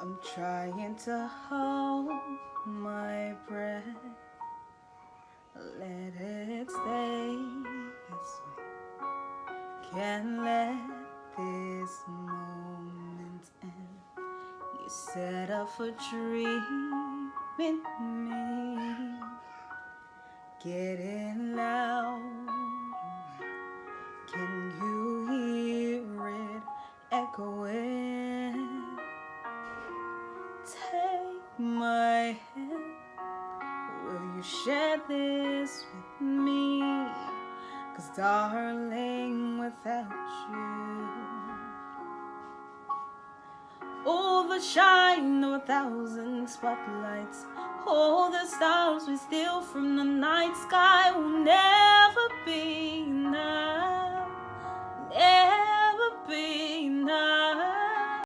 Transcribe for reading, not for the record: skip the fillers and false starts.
I'm trying to hold my breath, let it stay this way. Can't let this moment end. You set up a dream in me, getting loud. Can you hear it echoing? Take my hand, will you share this with me? 'Cause darling, without you, overshine of 1,000 spotlights, all the stars we steal from the night sky will never be enough.